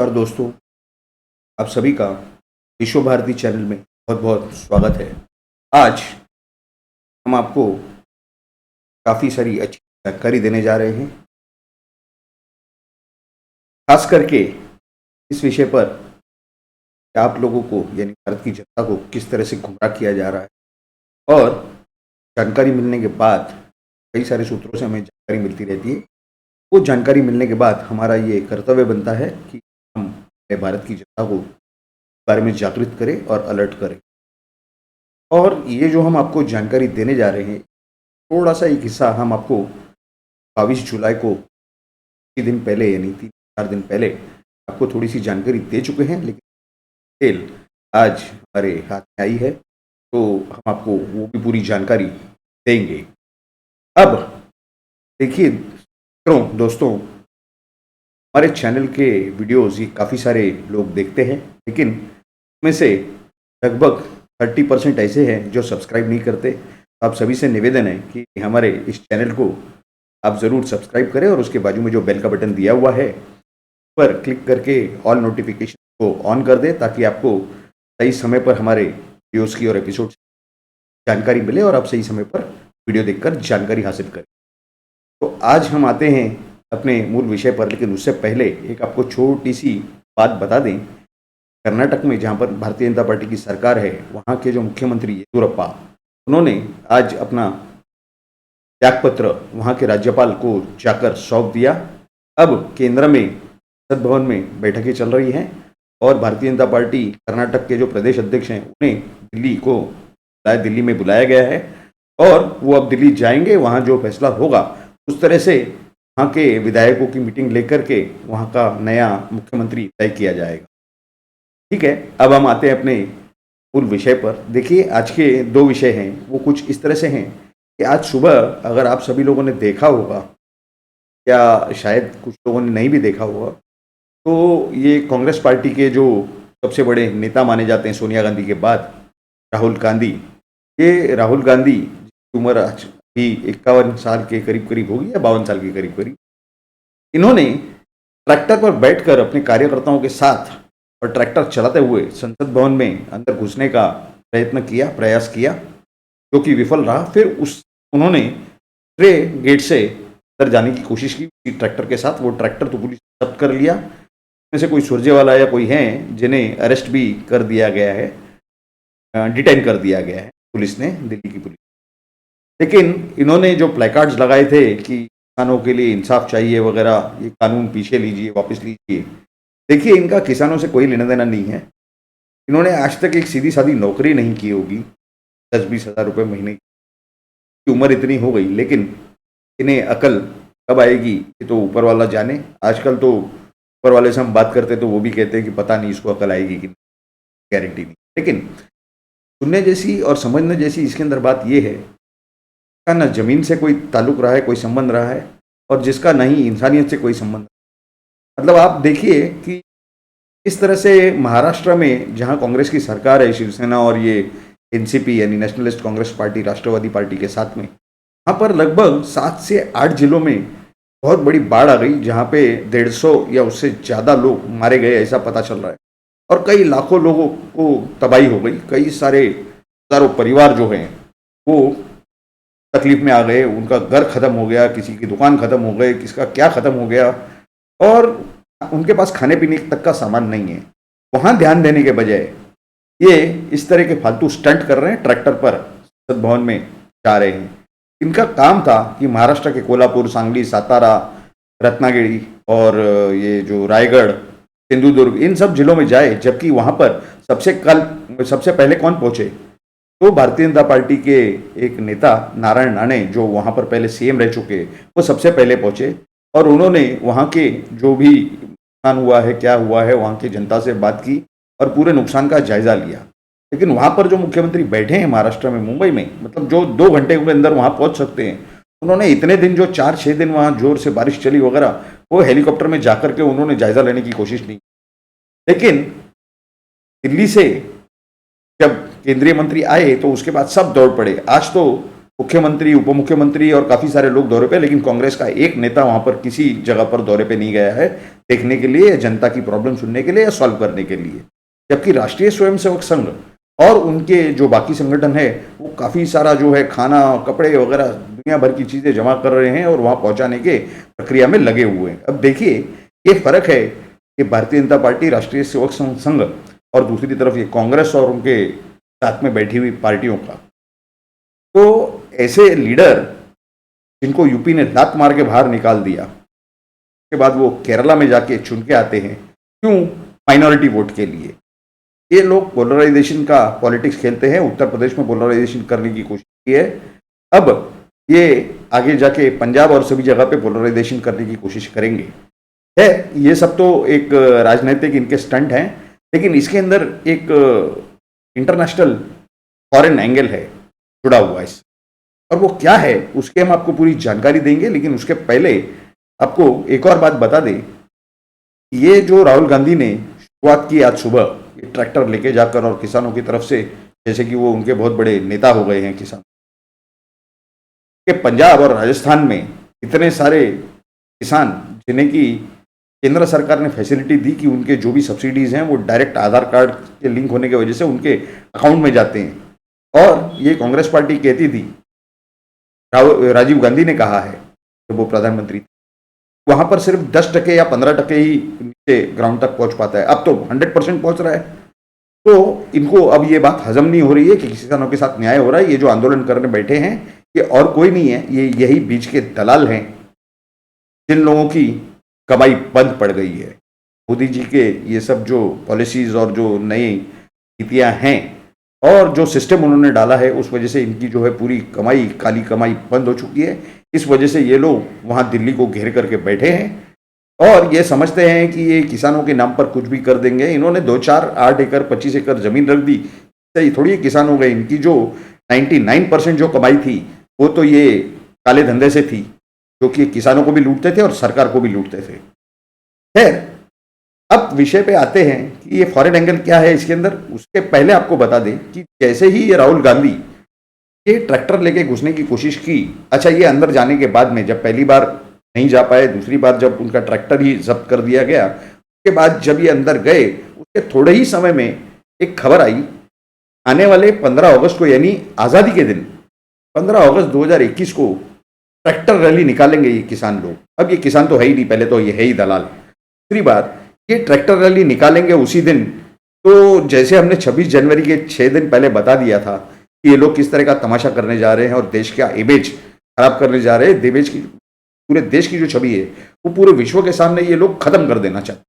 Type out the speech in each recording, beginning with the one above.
नमस्कार दोस्तों, आप सभी का विश्व भारती चैनल में बहुत बहुत स्वागत है। आज हम आपको काफ़ी सारी अच्छी जानकारी देने जा रहे हैं, खास करके इस विषय पर कि आप लोगों को यानी भारत की जनता को किस तरह से गुमराह किया जा रहा है। और जानकारी मिलने के बाद कई सारे सूत्रों से हमें जानकारी मिलती रहती है। वो जानकारी मिलने के बाद हमारा ये कर्तव्य बनता है कि हम अपने भारत की जनता को इस बारे में जागृत करें और अलर्ट करें। और ये जो हम आपको जानकारी देने जा रहे हैं, थोड़ा सा एक हिस्सा हम आपको 22 जुलाई को कुछ दिन पहले यानी 3-4 दिन पहले आपको थोड़ी सी जानकारी दे चुके हैं, लेकिन डिटेल आज हमारे हाथ में आई है, तो हम आपको वो भी पूरी जानकारी देंगे। अब देखिए दोस्तों, हमारे चैनल के वीडियोज़ ये काफ़ी सारे लोग देखते हैं, लेकिन उसमें से लगभग 30% ऐसे हैं जो सब्सक्राइब नहीं करते। आप सभी से निवेदन है कि हमारे इस चैनल को आप ज़रूर सब्सक्राइब करें और उसके बाजू में जो बेल का बटन दिया हुआ है उस पर क्लिक करके ऑल नोटिफिकेशन को ऑन कर दें, ताकि आपको सही समय पर हमारे वीडियोज़ की और एपिसोड जानकारी मिले और आप सही समय पर वीडियो देखकर जानकारी हासिल करें। तो आज हम आते हैं अपने मूल विषय पर, लेकिन उससे पहले एक आपको छोटी सी बात बता दें। कर्नाटक में जहाँ पर भारतीय जनता पार्टी की सरकार है, वहाँ के जो मुख्यमंत्री येदियुरप्पा, उन्होंने आज अपना त्यागपत्र वहाँ के राज्यपाल को जाकर सौंप दिया। अब केंद्र में संसद भवन में बैठकें चल रही हैं और भारतीय जनता पार्टी कर्नाटक के जो प्रदेश अध्यक्ष हैं उन्हें दिल्ली में बुलाया गया है और वो अब दिल्ली जाएंगे। वहाँ जो फैसला होगा उस तरह से वहाँ के विधायकों की मीटिंग लेकर के वहाँ का नया मुख्यमंत्री तय किया जाएगा। ठीक है, अब हम आते हैं अपने मूल विषय पर। देखिए, आज के दो विषय हैं वो कुछ इस तरह से हैं कि आज सुबह अगर आप सभी लोगों ने देखा होगा, या शायद कुछ लोगों ने नहीं भी देखा होगा, तो ये कांग्रेस पार्टी के जो सबसे बड़े नेता माने जाते हैं सोनिया गांधी के बाद, राहुल गांधी, ये राहुल गांधी की उम्र आज भी 51 साल के करीब करीब होगी या 52 साल के करीब करीब, इन्होंने ट्रैक्टर पर बैठकर अपने कार्यकर्ताओं के साथ और ट्रैक्टर चलाते हुए संसद भवन में अंदर घुसने का प्रयास किया, जो कि विफल रहा। फिर उन्होंने दूसरे गेट से अंदर जाने की कोशिश की उसी ट्रैक्टर के साथ। वो ट्रैक्टर तो पुलिस ने जब्त कर लिया, में से कोई सुरजेवाला या कोई हैं जिन्हें अरेस्ट भी कर दिया गया है, डिटेन कर दिया गया है पुलिस ने, दिल्ली की पुलिस। लेकिन इन्होंने जो प्लेकार्ड्स लगाए थे कि किसानों के लिए इंसाफ चाहिए वगैरह, ये कानून पीछे लीजिए, वापस लीजिए, देखिए इनका किसानों से कोई लेना देना नहीं है। इन्होंने आज तक एक सीधी सादी नौकरी नहीं की होगी, 10-20 हज़ार रुपये महीने की उम्र इतनी हो गई, लेकिन इन्हें अकल कब आएगी ये तो ऊपर वाला जाने। आजकल तो ऊपर वाले से हम बात करते तो वो भी कहते हैं कि पता नहीं इसको अकल आएगी कि गारंटी नहीं। लेकिन सुनने जैसी और समझने जैसी इसके अंदर बात ये है का ना जमीन से कोई ताल्लुक रहा है, कोई संबंध रहा है, और जिसका नहीं इंसानियत से कोई संबंध। मतलब आप देखिए कि इस तरह से महाराष्ट्र में जहां कांग्रेस की सरकार है, शिवसेना और ये एनसीपी यानी नेशनलिस्ट कांग्रेस पार्टी, राष्ट्रवादी पार्टी के साथ में, वहाँ पर लगभग 7 से 8 जिलों में बहुत बड़ी बाढ़ आ गई, जहाँ पे 150 या उससे ज़्यादा लोग मारे गए ऐसा पता चल रहा है, और कई लाखों लोगों को तबाही हो गई। कई सारे हज़ारों परिवार जो हैं वो तकलीफ में आ गए, उनका घर खत्म हो गया, किसी की दुकान खत्म हो गई, किसका क्या खत्म हो गया, और उनके पास खाने पीने तक का सामान नहीं है। वहाँ ध्यान देने के बजाय ये इस तरह के फालतू स्टंट कर रहे हैं, ट्रैक्टर पर संसद भवन में जा रहे हैं। इनका काम था कि महाराष्ट्र के कोल्हापुर, सांगली, सातारा, रत्नागिरी और ये जो रायगढ़, सिंधुदुर्ग, इन सब जिलों में जाए, जबकि वहाँ पर सबसे पहले कौन पहुँचे, तो भारतीय जनता पार्टी के एक नेता नारायण राणे, जो वहाँ पर पहले सीएम रह चुके, वो सबसे पहले पहुँचे और उन्होंने वहाँ के जो भी नुकसान हुआ है, क्या हुआ है, वहाँ की जनता से बात की और पूरे नुकसान का जायजा लिया। लेकिन वहाँ पर जो मुख्यमंत्री बैठे हैं महाराष्ट्र में, मुंबई में, मतलब जो 2 घंटे के अंदर वहाँ पहुँच सकते हैं, उन्होंने इतने दिन जो 4-6 दिन वहाँ जोर से बारिश चली वगैरह, वो हेलीकॉप्टर में जाकर के उन्होंने जायजा लेने की कोशिश नहीं। लेकिन दिल्ली से जब केंद्रीय मंत्री आए तो उसके बाद सब दौड़ पड़े। आज तो मुख्यमंत्री, उप मुख्यमंत्री और काफी सारे लोग दौरे पे, लेकिन कांग्रेस का एक नेता वहां पर किसी जगह पर दौरे पे नहीं गया है देखने के लिए, जनता की प्रॉब्लम सुनने के लिए या सॉल्व करने के लिए। जबकि राष्ट्रीय स्वयंसेवक संघ और उनके जो बाकी संगठन है वो काफी सारा जो है खाना, कपड़े वगैरह दुनिया भर की चीजें जमा कर रहे हैं और वहां पहुंचाने के प्रक्रिया में लगे हुए हैं। अब देखिए ये फर्क है कि भारतीय जनता पार्टी, राष्ट्रीय सेवक संघ और दूसरी तरफ ये कांग्रेस और उनके साथ में बैठी हुई पार्टियों का। तो ऐसे लीडर जिनको यूपी ने लात मार के बाहर निकाल दिया, उसके बाद वो केरला में जाके चुन के आते हैं, क्यों? माइनॉरिटी वोट के लिए। ये लोग पोलराइजेशन का पॉलिटिक्स खेलते हैं, उत्तर प्रदेश में पोलराइजेशन करने की कोशिश की है, अब ये आगे जाके पंजाब और सभी जगह पे पोलराइजेशन करने की कोशिश करेंगे। है ये सब तो एक राजनीतिक इनके स्टंट हैं, लेकिन इसके अंदर एक इंटरनेशनल फॉरेन एंगल है जुड़ा हुआ इससे, और वो क्या है उसके हम आपको पूरी जानकारी देंगे। लेकिन उसके पहले आपको एक और बात बता दें, ये जो राहुल गांधी ने शुरुआत की आज सुबह ट्रैक्टर लेके जाकर और किसानों की तरफ से, जैसे कि वो उनके बहुत बड़े नेता हो गए हैं किसान के, पंजाब और राजस्थान में इतने सारे किसान जिन्हें की केंद्र सरकार ने फैसिलिटी दी कि उनके जो भी सब्सिडीज हैं वो डायरेक्ट आधार कार्ड के लिंक होने की वजह से उनके अकाउंट में जाते हैं। और ये कांग्रेस पार्टी कहती थी, राजीव गांधी ने कहा है जब वो प्रधानमंत्री थे, वहां पर सिर्फ 10% या 15% ही नीचे ग्राउंड तक पहुंच पाता है, अब तो 100% पहुंच रहा है। तो इनको अब ये बात हजम नहीं हो रही है कि किसानों के साथ न्याय हो रहा है। ये जो आंदोलन करने बैठे हैं ये और कोई नहीं है, ये यही बीच के दलाल हैं जिन लोगों की कमाई बंद पड़ गई है। मोदी जी के ये सब जो पॉलिसीज और जो नई नीतियां हैं और जो सिस्टम उन्होंने डाला है, उस वजह से इनकी जो है पूरी कमाई, काली कमाई बंद हो चुकी है। इस वजह से ये लोग वहां दिल्ली को घेर करके बैठे हैं और ये समझते हैं कि ये किसानों के नाम पर कुछ भी कर देंगे। इन्होंने 2, 4, 8 एकड़ 25 एकड़ जमीन रख दी, सही थोड़ी किसान हो गए। इनकी जो 99% जो कमाई थी वो तो ये काले धंधे से थी, जो कि किसानों को भी लूटते थे और सरकार को भी लूटते थे। खैर, अब विषय पे आते हैं कि ये फॉरेन एंगल क्या है इसके अंदर। उसके पहले आपको बता दें कि जैसे ही ये राहुल गांधी ये ट्रैक्टर लेके घुसने की कोशिश की, अच्छा ये अंदर जाने के बाद में जब पहली बार नहीं जा पाए, दूसरी बार जब उनका ट्रैक्टर ही जब्त कर दिया गया, उसके बाद जब ये अंदर गए उसके थोड़े ही समय में एक खबर आई, आने वाले 15 अगस्त को यानी आज़ादी के दिन 15 अगस्त 2021 को ट्रैक्टर रैली निकालेंगे ये किसान लोग। अब ये किसान तो है ही नहीं, पहले तो ये है ही दलाल। दूसरी बात, ये ट्रैक्टर रैली निकालेंगे उसी दिन, तो जैसे हमने 26 जनवरी के 6 दिन पहले बता दिया था कि ये लोग किस तरह का तमाशा करने जा रहे हैं और देश का इमेज खराब करने जा रहे हैं। देश की, पूरे देश की जो छवि है वो पूरे विश्व के सामने ये लोग खत्म कर देना चाहते।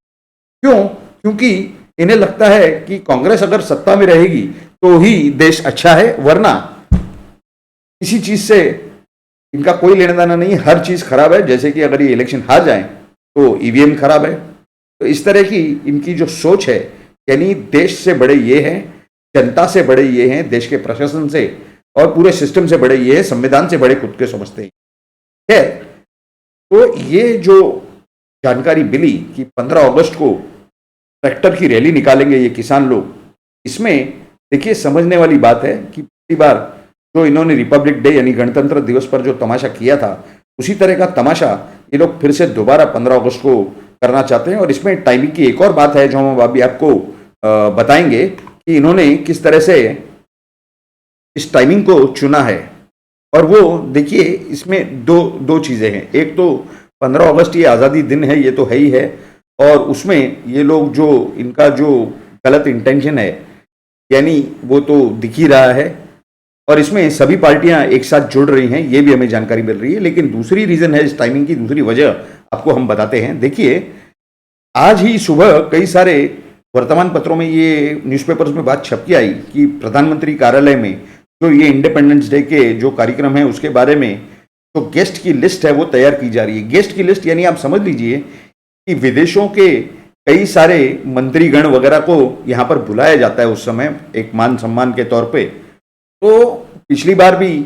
क्यों? क्योंकि इन्हें लगता है कि कांग्रेस अगर सत्ता में रहेगी तो ही देश अच्छा है, वरना किसी चीज से इनका कोई लेना देना नहीं, हर चीज खराब है। जैसे कि अगर ये इलेक्शन हार जाए तो ईवीएम खराब है। तो इस तरह की इनकी जो सोच है, यानी देश से बड़े ये हैं, जनता से बड़े ये हैं, देश के प्रशासन से और पूरे सिस्टम से बड़े ये हैं, संविधान से बड़े खुद के समझते हैं। खैर, तो ये जो जानकारी मिली कि 15 अगस्त को ट्रैक्टर की रैली निकालेंगे ये किसान लोग, इसमें देखिए समझने वाली बात है कि पहली बार जो इन्होंने रिपब्लिक डे यानी गणतंत्र दिवस पर जो तमाशा किया था, उसी तरह का तमाशा ये लोग फिर से दोबारा 15 अगस्त को करना चाहते हैं। और इसमें टाइमिंग की एक और बात है जो हम अभी आपको बताएंगे कि इन्होंने किस तरह से इस टाइमिंग को चुना है। और वो देखिए इसमें दो चीज़ें हैं। एक तो 15 अगस्त ये आज़ादी दिन है, ये तो है ही है, और उसमें ये लोग जो इनका जो गलत इंटेंशन है यानी वो तो दिख ही रहा है, और इसमें सभी पार्टियां एक साथ जुड़ रही हैं, ये भी हमें जानकारी मिल रही है। लेकिन दूसरी रीज़न है इस टाइमिंग की, दूसरी वजह आपको हम बताते हैं। देखिए आज ही सुबह कई सारे वर्तमान पत्रों में ये न्यूज़पेपर्स में बात छप के आई कि प्रधानमंत्री कार्यालय में जो ये इंडिपेंडेंस डे के जो कार्यक्रम है उसके बारे में जो गेस्ट की लिस्ट है वो तैयार की जा रही है। गेस्ट की लिस्ट यानी आप समझ लीजिए कि विदेशों के कई सारे मंत्रीगण वगैरह को यहाँ पर बुलाया जाता है उस समय एक मान सम्मान के तौर पे। तो पिछली बार भी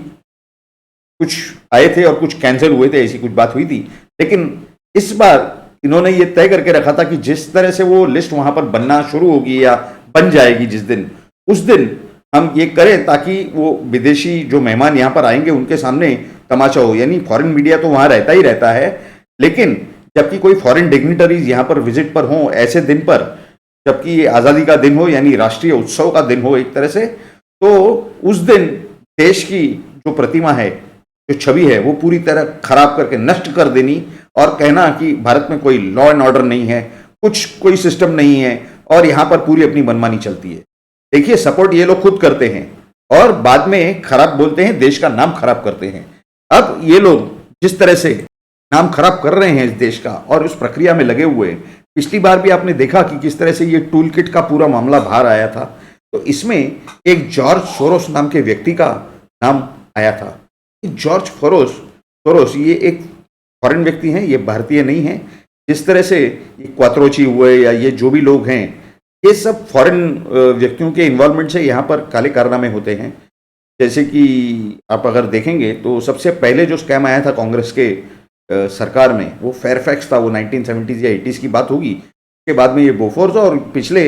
कुछ आए थे और कुछ कैंसिल हुए थे, ऐसी कुछ बात हुई थी। लेकिन इस बार इन्होंने ये तय करके रखा था कि जिस तरह से वो लिस्ट वहां पर बनना शुरू होगी या बन जाएगी जिस दिन, उस दिन हम ये करें ताकि वो विदेशी जो मेहमान यहाँ पर आएंगे उनके सामने तमाशा हो। यानी फॉरेन मीडिया तो वहाँ रहता ही रहता है, लेकिन जबकि कोई फॉरेन डिग्निटरीज यहाँ पर विजिट पर हों ऐसे दिन पर, जबकि ये आज़ादी का दिन हो यानी राष्ट्रीय उत्सव का दिन हो एक तरह से, तो उस दिन देश की जो प्रतिमा है, जो छवि है, वो पूरी तरह खराब करके नष्ट कर देनी और कहना कि भारत में कोई लॉ एंड ऑर्डर नहीं है, कोई सिस्टम नहीं है और यहाँ पर पूरी अपनी मनमानी चलती है। देखिए, सपोर्ट ये लोग खुद करते हैं और बाद में खराब बोलते हैं, देश का नाम खराब करते हैं। अब ये लोग जिस तरह से नाम खराब कर रहे हैं इस देश का और उस प्रक्रिया में लगे हुए, पिछली बार भी आपने देखा कि किस तरह से ये टूल किट का पूरा मामला बाहर आया था, तो इसमें एक जॉर्ज सोरोस नाम के व्यक्ति का नाम आया था। जॉर्ज सोरोस ये एक फॉरेन व्यक्ति हैं, ये भारतीय नहीं है। जिस तरह से ये क्वात्रोची हुए या ये जो भी लोग हैं, ये सब फॉरेन व्यक्तियों के इन्वॉल्वमेंट से यहाँ पर काले कारनामे होते हैं। जैसे कि आप अगर देखेंगे तो सबसे पहले जो स्कैम आया था कांग्रेस के सरकार में, वो फेयरफैक्स था, वो 1970s या 80s की बात होगी। उसके बाद में ये बोफोर्स, और पिछले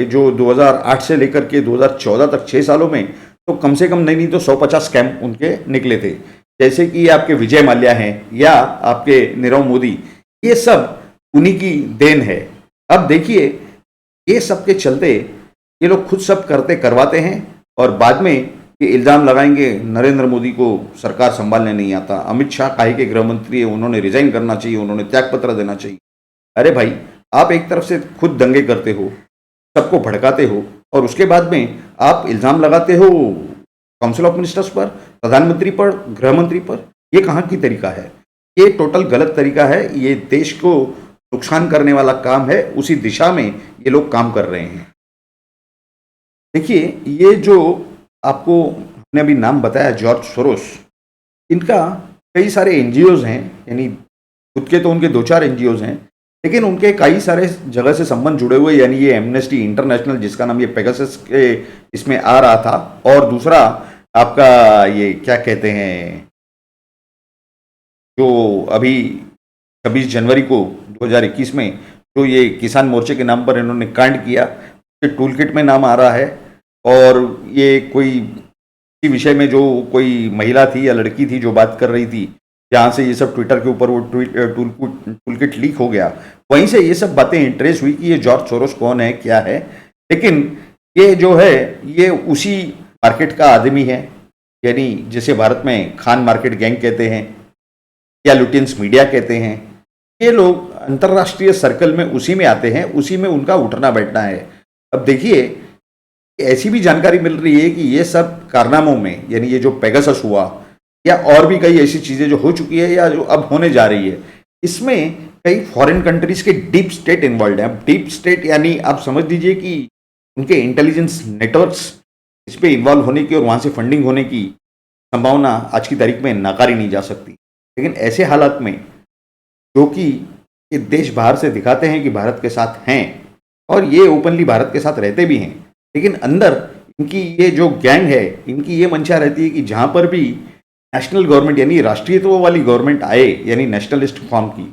जो 2008 से लेकर के 2014 तक 6 सालों में तो कम से कम नहीं तो 150 स्कैम उनके निकले थे। जैसे कि आपके विजय माल्या हैं या आपके नीरव मोदी, ये सब उन्हीं की देन है। अब देखिए, ये सब के चलते ये लोग खुद सब करते करवाते हैं और बाद में ये इल्ज़ाम लगाएंगे नरेंद्र मोदी को सरकार संभालने नहीं आता, अमित शाह काहे के गृह मंत्री है, उन्होंने रिजाइन करना चाहिए, उन्होंने त्यागपत्र देना चाहिए। अरे भाई, आप एक तरफ से खुद दंगे करते हो, सबको भड़काते हो और उसके बाद में आप इल्ज़ाम लगाते हो काउंसिल ऑफ मिनिस्टर्स पर, प्रधानमंत्री पर, गृह मंत्री पर। ये कहाँ की तरीका है? ये टोटल गलत तरीका है। ये देश को नुकसान करने वाला काम है, उसी दिशा में ये लोग काम कर रहे हैं। देखिए, ये जो आपको हमने अभी नाम बताया जॉर्ज सोरोस, इनका कई सारे एनजीओज हैं, यानी खुद के तो उनके 2-4 एनजीओज हैं, लेकिन उनके कई सारे जगह से संबंध जुड़े हुए। यानी ये एमनेस्टी इंटरनेशनल, जिसका नाम ये पेगासस के इसमें आ रहा था, और दूसरा आपका ये क्या कहते हैं, जो अभी 26 जनवरी को 2021 में जो ये किसान मोर्चे के नाम पर इन्होंने कांड किया, ये टूल किट में नाम आ रहा है। और ये कोई इसी विषय में जो कोई महिला थी या लड़की थी जो बात कर रही थी, जहाँ से ये सब ट्विटर के ऊपर वो टूल किट लीक हो गया, वहीं से ये सब बातें ट्रेस हुई कि ये जॉर्ज सोरोस कौन है, क्या है। लेकिन ये जो है, ये उसी मार्केट का आदमी है, यानी जिसे भारत में खान मार्केट गैंग कहते हैं या लुटियंस मीडिया कहते हैं। ये लोग अंतर्राष्ट्रीय सर्कल में उसी में आते हैं, उसी में उनका उठना बैठना है। अब देखिए, ऐसी भी जानकारी मिल रही है कि ये सब कारनामों में, यानी ये जो पेगासस हुआ या और भी कई ऐसी चीज़ें जो हो चुकी है या जो अब होने जा रही है, इसमें कई फॉरेन कंट्रीज के डीप स्टेट इन्वॉल्व है। अब डीप स्टेट यानी आप समझ लीजिए कि उनके इंटेलिजेंस नेटवर्क्स इस पर इन्वॉल्व होने की और वहाँ से फंडिंग होने की संभावना आज की तारीख में नकारी नहीं जा सकती। लेकिन ऐसे हालात में, जो कि ये देश बाहर से दिखाते हैं कि भारत के साथ हैं और ये ओपनली भारत के साथ रहते भी हैं, लेकिन अंदर इनकी ये जो गैंग है, इनकी ये मंशा रहती है कि जहाँ पर भी नेशनल गवर्नमेंट यानी राष्ट्रीयत्व वाली गवर्नमेंट आए, यानी नेशनलिस्ट फॉर्म की,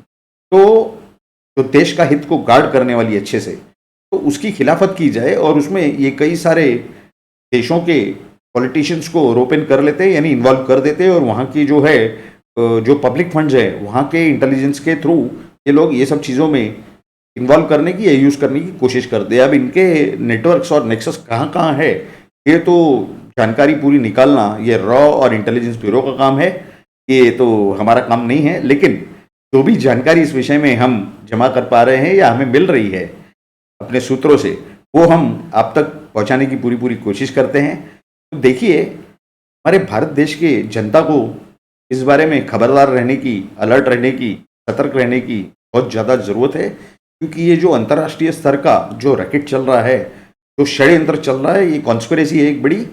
तो जो देश का हित को गार्ड करने वाली अच्छे से, तो उसकी खिलाफत की जाए। और उसमें ये कई सारे देशों के पॉलिटिशियंस को रोपेन कर लेते हैं, यानी इन्वॉल्व कर देते हैं, और वहाँ की जो है जो पब्लिक फंड्स है, वहाँ के इंटेलिजेंस के थ्रू ये लोग ये सब चीज़ों में इन्वॉल्व करने की या यूज़ करने की कोशिश करते हैं। अब इनके नेटवर्क्स और नेक्सस कहाँ कहाँ है, ये तो जानकारी पूरी निकालना ये रॉ और इंटेलिजेंस ब्यूरो का काम है, ये तो हमारा काम नहीं है। लेकिन जो भी जानकारी इस विषय में हम जमा कर पा रहे हैं या हमें मिल रही है अपने सूत्रों से, वो हम आप तक पहुंचाने की पूरी कोशिश करते हैं। तो देखिए, हमारे भारत देश के जनता को इस बारे में खबरदार रहने की, अलर्ट रहने की, सतर्क रहने की बहुत ज़्यादा ज़रूरत है, क्योंकि ये जो अंतर्राष्ट्रीय स्तर का जो रैकेट चल रहा है, जो षड्यंत्र चल रहा है, ये कॉन्स्पिरेसी है एक बड़ी,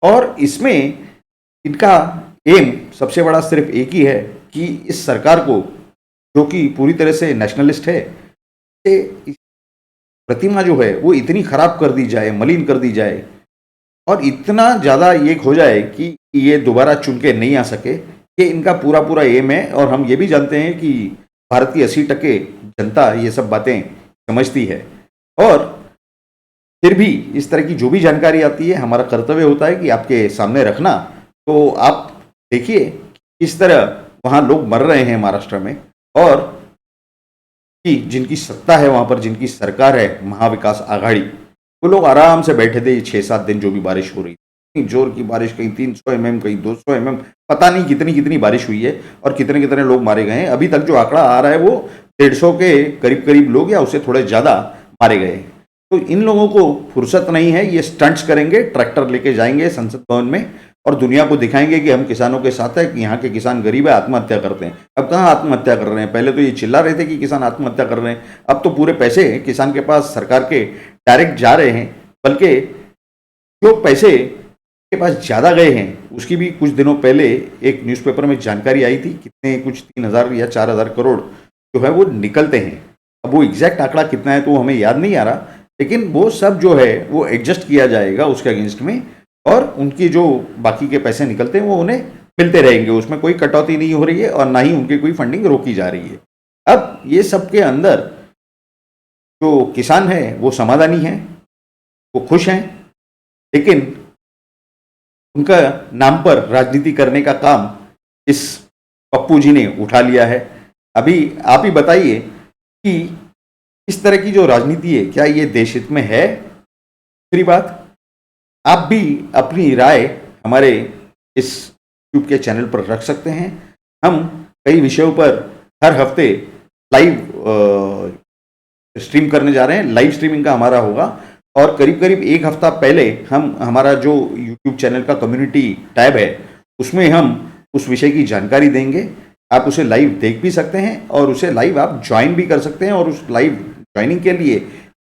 और इसमें इनका एम सबसे बड़ा सिर्फ एक ही है कि इस सरकार को, जो कि पूरी तरह से नेशनलिस्ट है, प्रतिमा जो है वो इतनी खराब कर दी जाए, मलिन कर दी जाए, और इतना ज़्यादा ये हो जाए कि ये दोबारा चुन के नहीं आ सके। ये इनका पूरा एम है। और हम ये भी जानते हैं कि भारत की 80% जनता ये सब बातें समझती है। और फिर भी इस तरह की जो भी जानकारी आती है हमारा कर्तव्य होता है कि आपके सामने रखना। तो आप देखिए किस तरह वहाँ लोग मर रहे हैं महाराष्ट्र में, और कि जिनकी सत्ता है वहाँ पर, जिनकी सरकार है महाविकास आघाड़ी, वो लोग आराम से बैठे थे 6-7 दिन जो भी बारिश हो रही थी। इतनी जोर की बारिश, कहीं 300 mm, कहीं 200 mm, पता नहीं कितनी कितनी बारिश हुई है और कितने कितने लोग मारे गए हैं। अभी तक जो आंकड़ा आ रहा है वो 150 के करीब करीब लोग या उससे थोड़े ज़्यादा मारे गए हैं। तो इन लोगों को फुर्सत नहीं है, ये स्टंट्स करेंगे, ट्रैक्टर लेके जाएंगे संसद भवन में और दुनिया को दिखाएंगे कि हम किसानों के साथ है, कि यहाँ के किसान गरीब है, आत्महत्या करते हैं। अब कहाँ आत्महत्या कर रहे हैं? पहले तो ये चिल्ला रहे थे कि किसान आत्महत्या कर रहे हैं, अब तो पूरे पैसे किसान के पास सरकार के डायरेक्ट जा रहे हैं। बल्कि जो पैसे के पास ज़्यादा गए हैं उसकी भी कुछ दिनों पहले एक न्यूज़पेपर में जानकारी आई थी, कितने कुछ 3,000 या 4,000 करोड़ जो है वो निकलते हैं। अब वो एग्जैक्ट आंकड़ा कितना है तो हमें याद नहीं आ रहा, लेकिन वो सब जो है वो एडजस्ट किया जाएगा उसके अगेंस्ट में, और उनकी जो बाकी के पैसे निकलते हैं वो उन्हें मिलते रहेंगे। उसमें कोई कटौती नहीं हो रही है और ना ही उनकी कोई फंडिंग रोकी जा रही है। अब ये सब के अंदर जो किसान है वो समाधानी है, वो खुश हैं, लेकिन उनका नाम पर राजनीति करने का काम इस पप्पू जी ने उठा लिया है। अभी आप ही बताइए कि इस तरह की जो राजनीति है क्या ये देश हित में है? दूसरी बात, आप भी अपनी राय हमारे इस यूट्यूब के चैनल पर रख सकते हैं। हम कई विषयों पर हर हफ्ते लाइव स्ट्रीम करने जा रहे हैं। लाइव स्ट्रीमिंग का हमारा होगा और करीब करीब एक हफ्ता पहले हम हमारा जो यूट्यूब चैनल का कम्युनिटी टैब है उसमें हम उस विषय की जानकारी देंगे। आप उसे लाइव देख भी सकते हैं और उसे लाइव आप ज्वाइन भी कर सकते हैं, और उस लाइव ज्वाइनिंग के लिए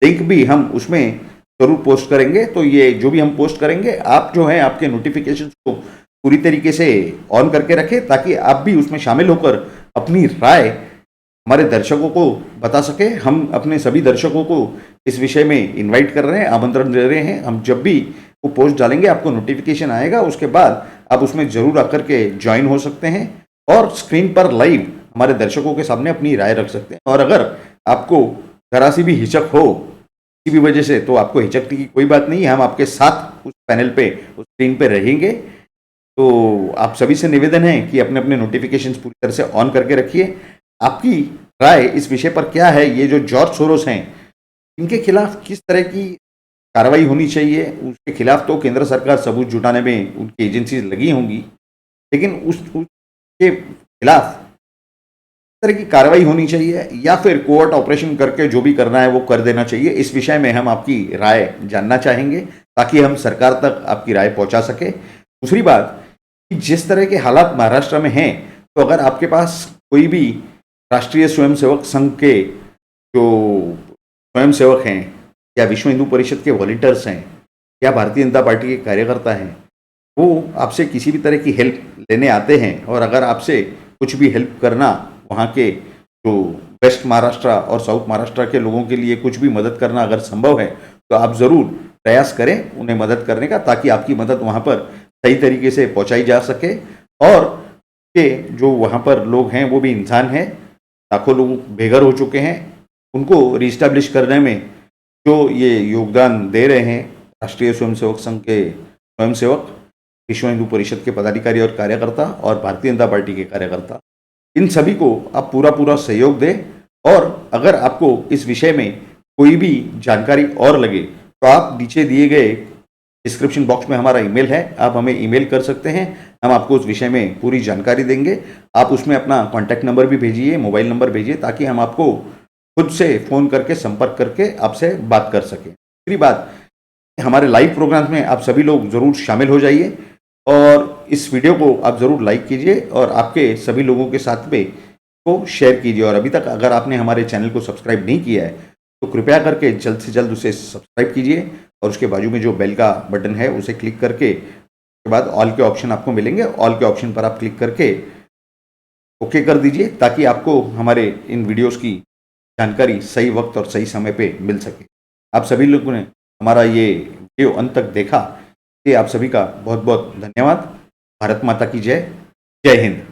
लिंक भी हम उसमें ज़रूर पोस्ट करेंगे। तो ये जो भी हम पोस्ट करेंगे आप जो है आपके नोटिफिकेशन को पूरी तरीके से ऑन करके रखें, ताकि आप भी उसमें शामिल होकर अपनी राय हमारे दर्शकों को बता सके। हम अपने सभी दर्शकों को इस विषय में इनवाइट कर रहे हैं, आमंत्रण दे रहे हैं। हम जब भी वो पोस्ट डालेंगे आपको नोटिफिकेशन आएगा, उसके बाद आप उसमें ज़रूर आकर के ज्वाइन हो सकते हैं और स्क्रीन पर लाइव हमारे दर्शकों के सामने अपनी राय रख सकते हैं। और अगर आपको जरा सी भी हिचक हो किसी भी वजह से, तो आपको हिचकने की कोई बात नहीं है, हम आपके साथ उस पैनल पे, उस स्क्रीन पे रहेंगे। तो आप सभी से निवेदन है कि अपने अपने नोटिफिकेशंस पूरी तरह से ऑन करके रखिए। आपकी राय इस विषय पर क्या है? ये जो जॉर्ज सोरोस हैं इनके खिलाफ किस तरह की कार्रवाई होनी चाहिए? उसके खिलाफ तो केंद्र सरकार सबूत जुटाने में उनकी एजेंसीज लगी होंगी, लेकिन उसके खिलाफ किस तरह की कार्रवाई होनी चाहिए, या फिर कोर्ट ऑपरेशन करके जो भी करना है वो कर देना चाहिए? इस विषय में हम आपकी राय जानना चाहेंगे ताकि हम सरकार तक आपकी राय पहुंचा सके। दूसरी बात, जिस तरह के हालात महाराष्ट्र में हैं, तो अगर आपके पास कोई भी राष्ट्रीय स्वयंसेवक संघ के जो स्वयंसेवक हैं, या विश्व हिंदू परिषद के वॉलंटियर्स हैं, या भारतीय जनता पार्टी के कार्यकर्ता हैं, वो आपसे किसी भी तरह की हेल्प लेने आते हैं, और अगर आपसे कुछ भी हेल्प करना, वहाँ के जो वेस्ट महाराष्ट्र और साउथ महाराष्ट्र के लोगों के लिए कुछ भी मदद करना अगर संभव है, तो आप ज़रूर प्रयास करें उन्हें मदद करने का, ताकि आपकी मदद वहाँ पर सही तरीके से पहुँचाई जा सके। और के जो वहाँ पर लोग हैं वो भी इंसान हैं, लाखों लोग बेघर हो चुके हैं, उनको रिस्टैब्लिश करने में जो ये योगदान दे रहे हैं राष्ट्रीय स्वयंसेवक संघ के स्वयंसेवक, विश्व हिंदू परिषद के पदाधिकारी और कार्यकर्ता, और भारतीय जनता पार्टी के कार्यकर्ता, इन सभी को आप पूरा पूरा सहयोग दें। और अगर आपको इस विषय में कोई भी जानकारी और लगे तो आप नीचे दिए गए डिस्क्रिप्शन बॉक्स में हमारा ईमेल है, आप हमें ईमेल कर सकते हैं, हम आपको उस विषय में पूरी जानकारी देंगे। आप उसमें अपना कॉन्टैक्ट नंबर भी भेजिए, मोबाइल नंबर भेजिए, ताकि हम आपको खुद से फ़ोन करके संपर्क करके आपसे बात कर सकें। दूसरी बात, हमारे लाइव प्रोग्राम्स में आप सभी लोग ज़रूर शामिल हो जाइए और इस वीडियो को आप ज़रूर लाइक कीजिए और आपके सभी लोगों के साथ में को शेयर कीजिए। और अभी तक अगर आपने हमारे चैनल को सब्सक्राइब नहीं किया है तो कृपया करके जल्द से जल्द उसे सब्सक्राइब कीजिए, और उसके बाजू में जो बेल का बटन है उसे क्लिक करके उसके बाद ऑल के ऑप्शन आपको मिलेंगे, ऑल के ऑप्शन पर आप क्लिक करके ओके कर दीजिए, ताकि आपको हमारे इन वीडियोस की जानकारी सही वक्त और सही समय पे मिल सके। आप सभी लोगों ने हमारा ये वीडियो अंत तक देखा, ये आप सभी का बहुत बहुत धन्यवाद। भारत माता की जय। जय हिंद।